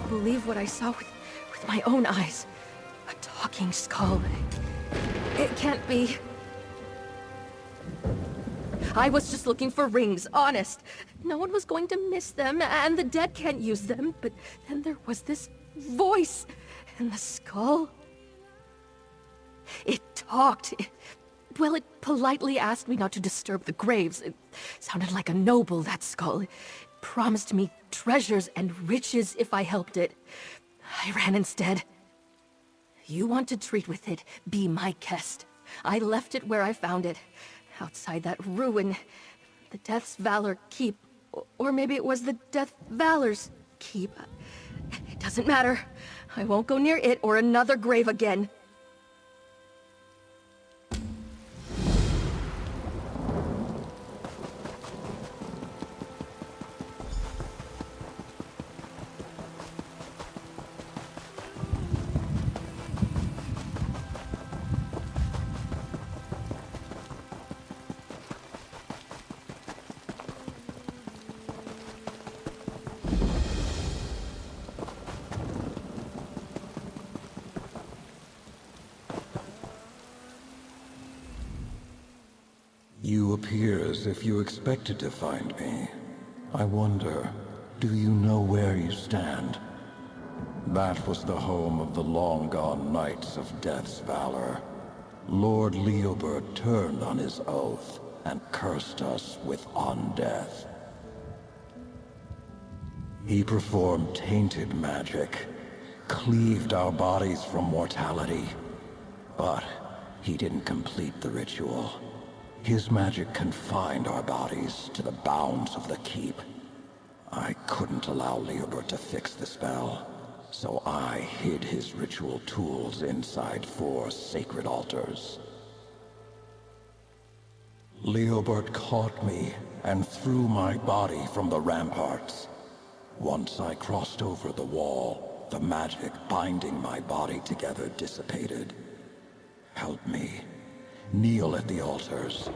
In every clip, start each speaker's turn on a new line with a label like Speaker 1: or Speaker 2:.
Speaker 1: can't believe what I saw with my own eyes. A talking skull. It can't be. I was just looking for rings, honest. No one was going to miss them, and the dead can't use them. But then there was this voice in the skull. It talked. Well, it politely asked me not to disturb the graves. It sounded like a noble, that skull. It promised me treasures and riches if I helped it. I ran instead. You want to treat with it, be my guest. I left it where I found it. Outside that ruin. The Death's Valor Keep. Or maybe it was the Death Valor's Keep. It doesn't matter. I won't go near it or another grave again.
Speaker 2: You appear as if you expected to find me. I wonder, do you know where you stand? That was the home of the long-gone Knights of Death's Valor. Lord Leobert turned on his oath and cursed us with undeath. He performed tainted magic, cleaved our bodies from mortality. But he didn't complete the ritual. His magic confined our bodies to the bounds of the keep. I couldn't allow Leobert to fix the spell, so I hid his ritual tools inside 4 sacred altars. Leobert caught me and threw my body from the ramparts. Once I crossed over the wall, the magic binding my body together dissipated. Help me. Kneel at the altars.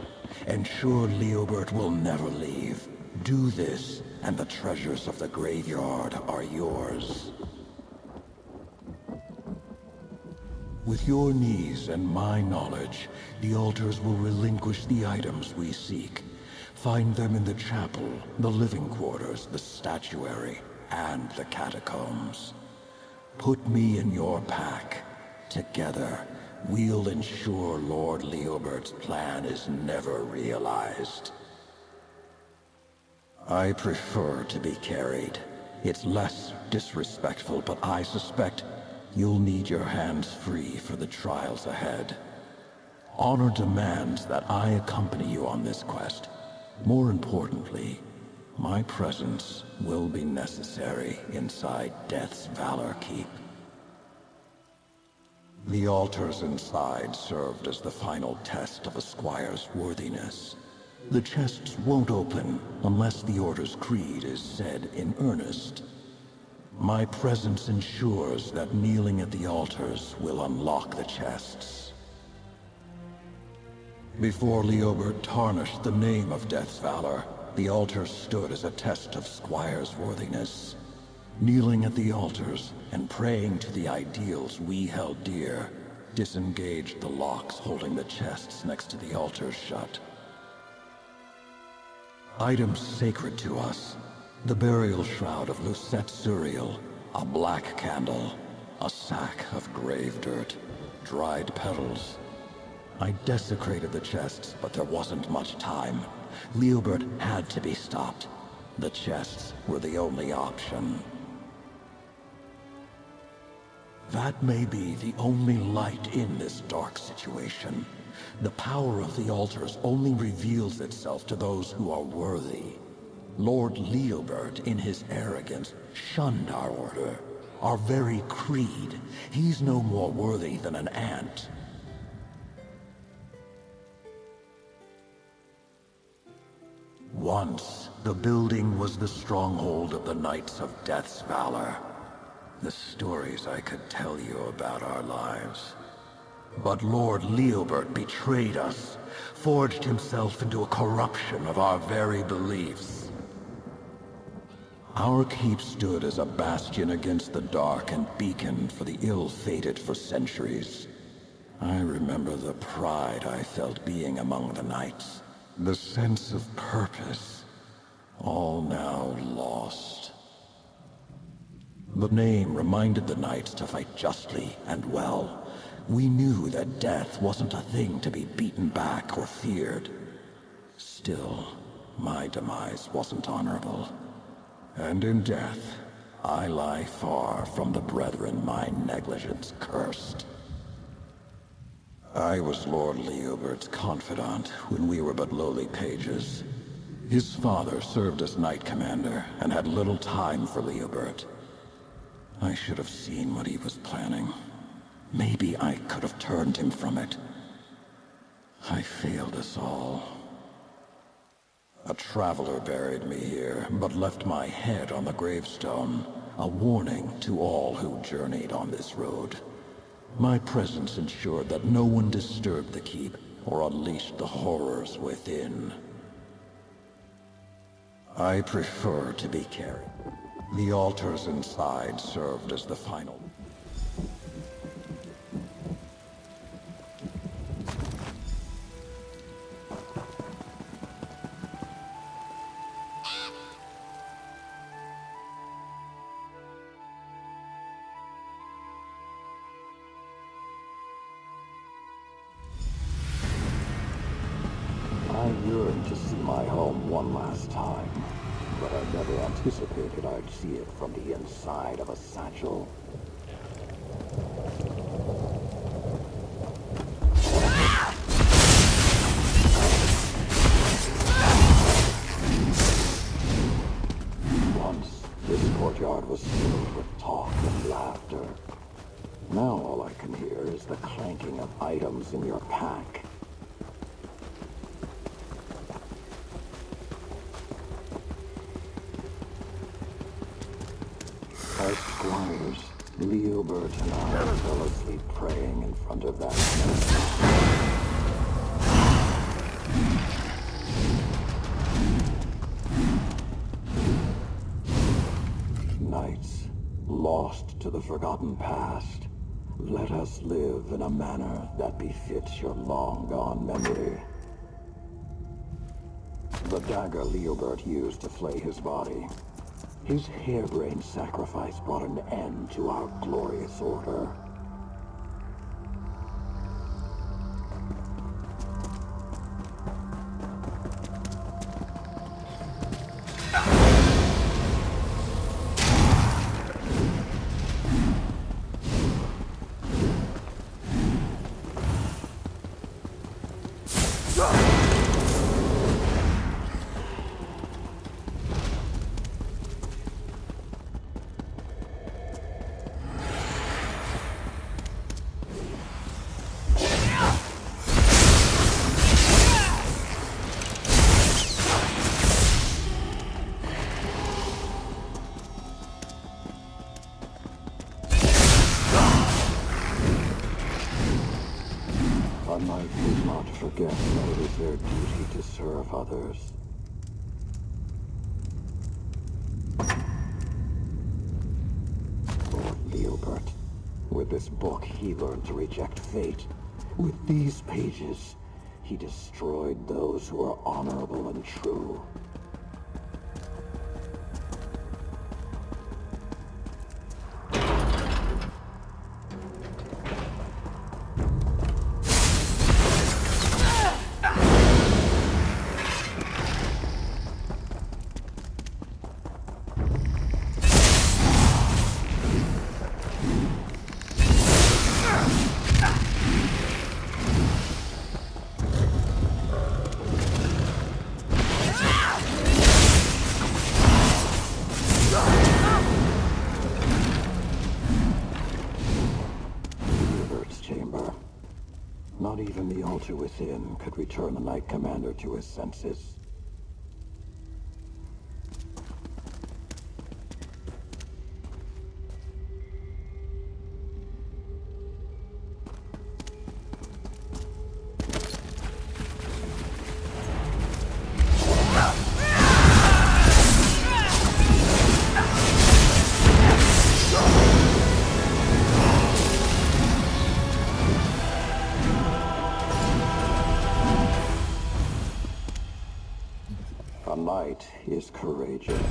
Speaker 2: Ensure Leobert will never leave. Do this, and the treasures of the graveyard are yours. With your knees and my knowledge, the altars will relinquish the items we seek. Find them in the chapel, the living quarters, the statuary, and the catacombs. Put me in your pack. Together, we'll ensure Lord Leobert's plan is never realized. I prefer to be carried. It's less disrespectful, but I suspect you'll need your hands free for the trials ahead. Honor demands that I accompany you on this quest. More importantly, my presence will be necessary inside Death's Valor Keep. The altars inside served as the final test of a squire's worthiness. The chests won't open unless the Order's creed is said in earnest. My presence ensures that kneeling at the altars will unlock the chests. Before Leobert tarnished the name of Death's Valor, the altars stood as a test of squire's worthiness. Kneeling at the altars and praying to the ideals we held dear, disengaged the locks holding the chests next to the altars shut. Items sacred to us: the burial shroud of Lucette Suriel, a black candle, a sack of grave dirt, dried petals. I desecrated the chests, but there wasn't much time. Leobert had to be stopped. The chests were the only option. That may be the only light in this dark situation. The power of the altars only reveals itself to those who are worthy. Lord Leobert, in his arrogance, shunned our order, our very creed. He's no more worthy than an ant. Once, the building was the stronghold of the Knights of Death's Valor. The stories I could tell you about our lives. But Lord Leobert betrayed us, forged himself into a corruption of our very beliefs. Our keep stood as a bastion against the dark and beacon for the ill-fated for centuries. I remember the pride I felt being among the knights, the sense of purpose, all now lost. The name reminded the knights to fight justly and well. We knew that death wasn't a thing to be beaten back or feared. Still, my demise wasn't honorable. And in death, I lie far from the brethren my negligence cursed. I was Lord Leobert's confidant when we were but lowly pages. His father served as knight commander and had little time for Leobert. I should have seen what he was planning. Maybe I could have turned him from it. I failed us all. A traveler buried me here, but left my head on the gravestone, a warning to all who journeyed on this road. My presence ensured that no one disturbed the keep or unleashed the horrors within. I prefer to be carried. The altars inside served as the final. I yearned to see my home one last time, but I never anticipated I'd see it from the inside of a satchel. Once, this courtyard was filled with talk and laughter. Now all I can hear is the clanking of items in your pack. As squires, Leobert and I fell asleep praying in front of that Knights, lost to the forgotten past, let us live in a manner that befits your long-gone memory. The dagger Leobert used to flay his body. His harebrained sacrifice brought an end to our glorious order. A knight does not forget that it is their duty to serve others. Lord Leobert, with this book he learned to reject fate. With these pages, he destroyed those who are honorable and true. Not even the altar within could return the Knight Commander to his senses. knight is courageous,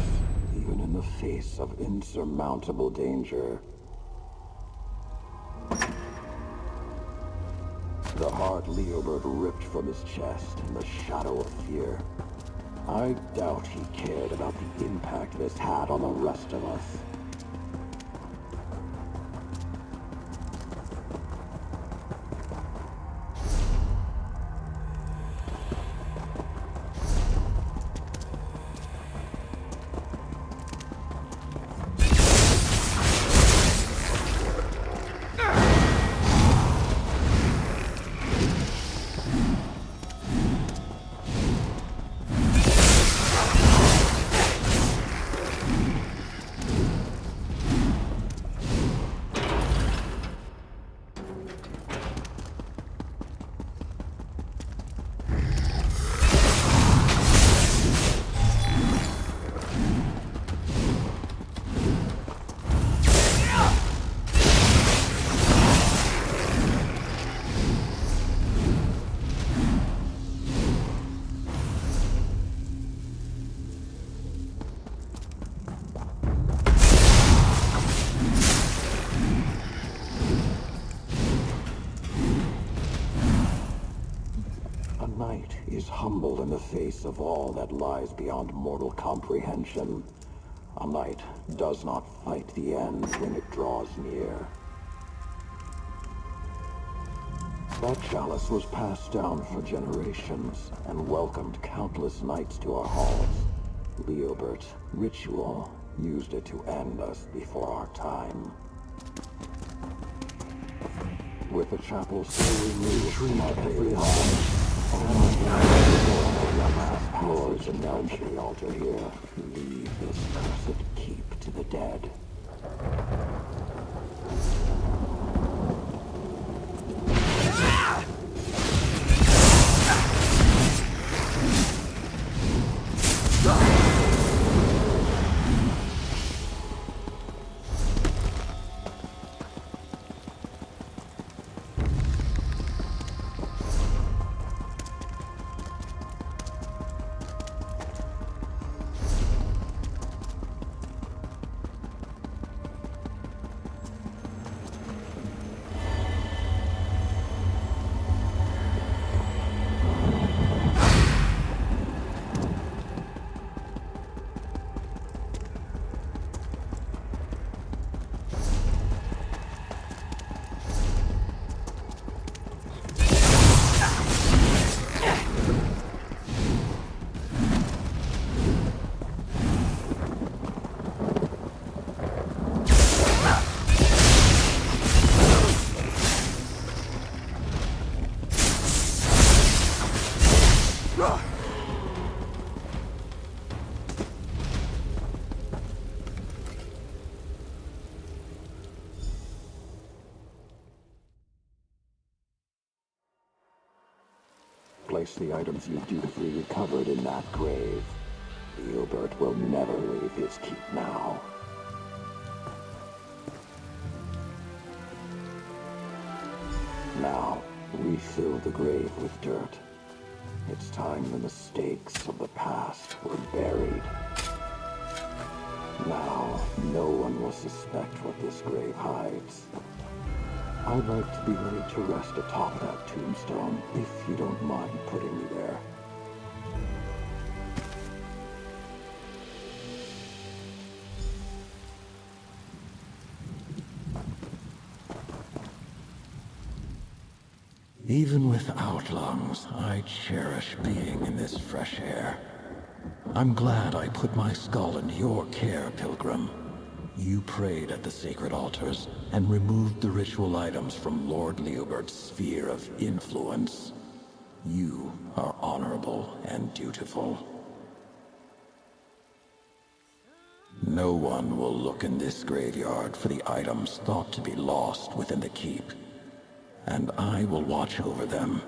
Speaker 2: even in the face of insurmountable danger. The heart Leobert ripped from his chest in the shadow of fear. I doubt he cared about the impact this had on the rest of us. Humbled in the face of all that lies beyond mortal comprehension. A knight does not fight the end when it draws near. That chalice was passed down for generations and welcomed countless knights to our halls. Leobert, ritual, used it to end us before our time. With the chapel so removed from our daily lives, Lords and down to the altar here. Leave this cursed keep to the dead. Place the items you dutifully recovered in that grave. Leobert will never leave his keep now. Now, refill the grave with dirt. It's time the mistakes of the past were buried. Now, no one will suspect what this grave hides. I'd like to be ready to rest atop that tombstone, if you don't mind putting me there. Even without lungs, I cherish being in this fresh air. I'm glad I put my skull into your care, Pilgrim. You prayed at the sacred altars and removed the ritual items from Lord Leobert's sphere of influence. You are honorable and dutiful. No one will look in this graveyard for the items thought to be lost within the keep, and I will watch over them.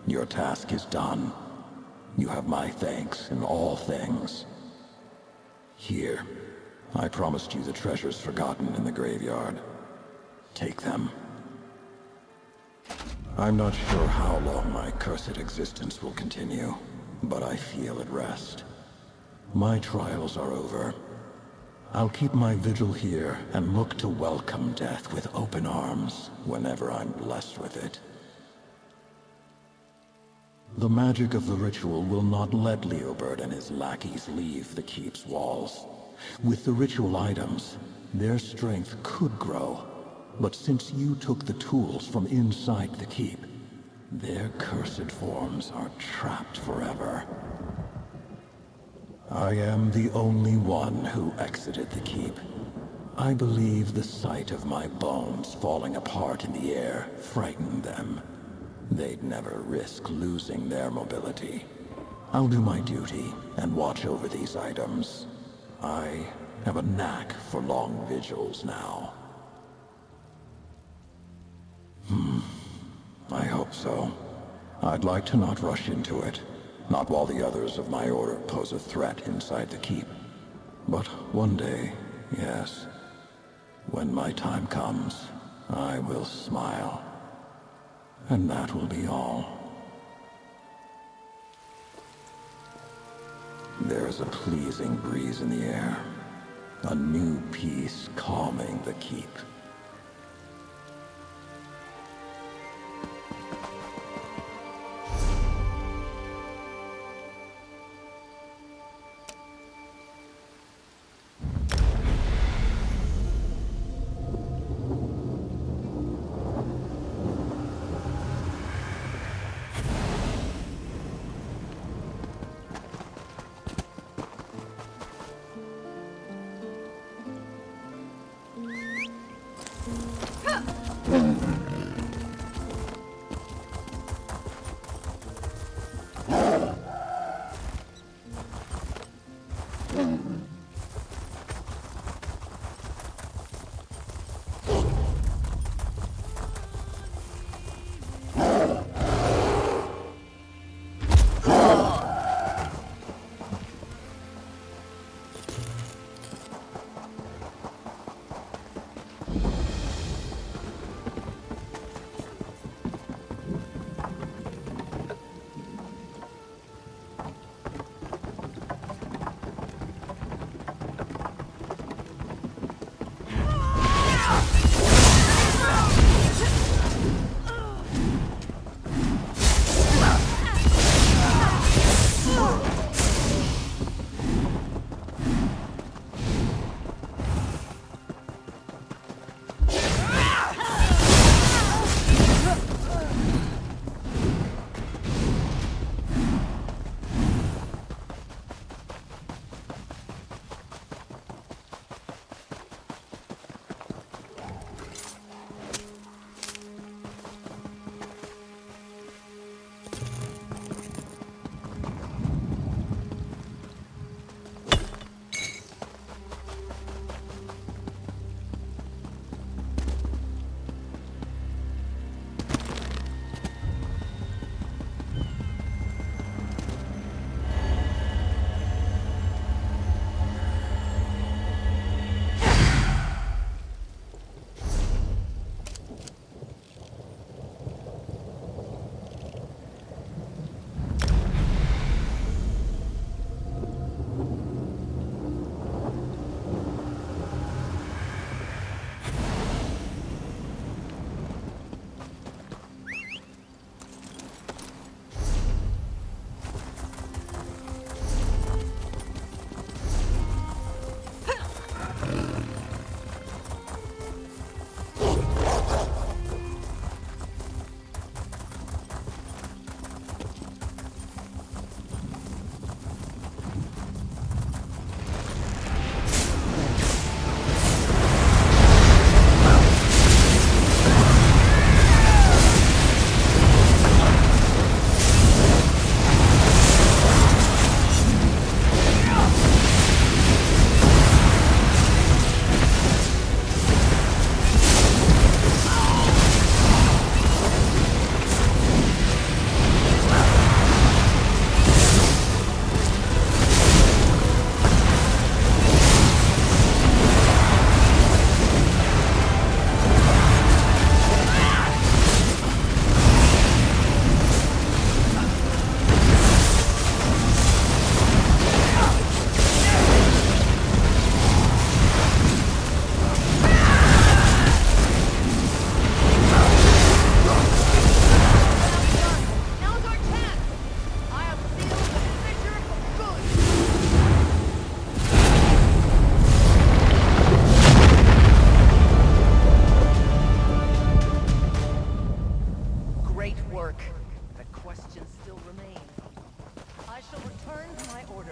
Speaker 2: Your task is done. You have my thanks in all things. Here, I promised you the treasures forgotten in the graveyard. Take them. I'm not sure how long my cursed existence will continue, but I feel at rest. My trials are over. I'll keep my vigil here and look to welcome death with open arms whenever I'm blessed with it. The magic of the ritual will not let Leobert and his lackeys leave the keep's walls. With the ritual items, their strength could grow, but since you took the tools from inside the keep, their cursed forms are trapped forever. I am the only one who exited the keep. I believe the sight of my bones falling apart in the air frightened them. They'd never risk losing their mobility. I'll do my duty and watch over these items. I have a knack for long vigils now. I hope so. I'd like to not rush into it. Not while the others of my order pose a threat inside the keep. But one day, yes, when my time comes, I will smile. And that will be all. There's a pleasing breeze in the air. A new peace calming the keep.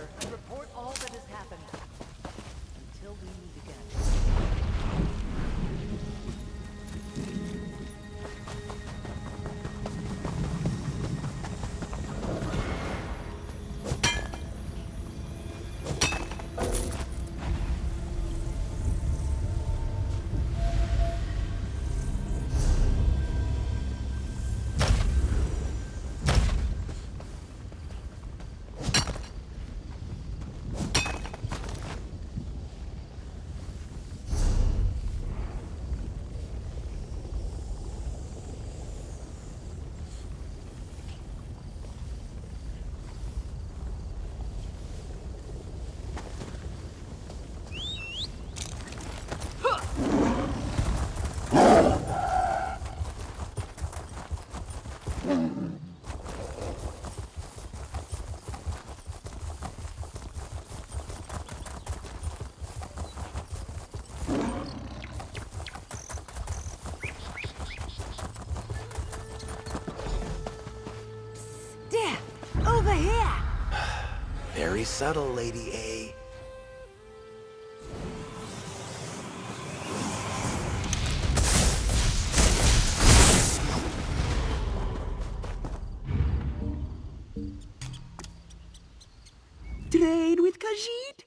Speaker 3: together and report all that has happened. Until we meet again.
Speaker 4: Over here!
Speaker 5: Very subtle, Lady A.
Speaker 4: Trade with Khajiit?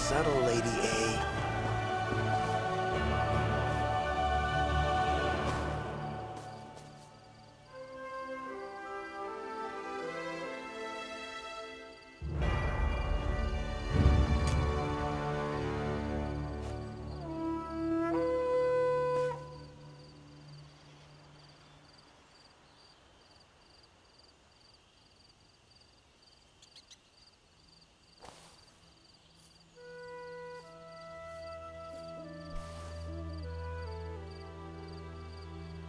Speaker 5: subtle, Lady A.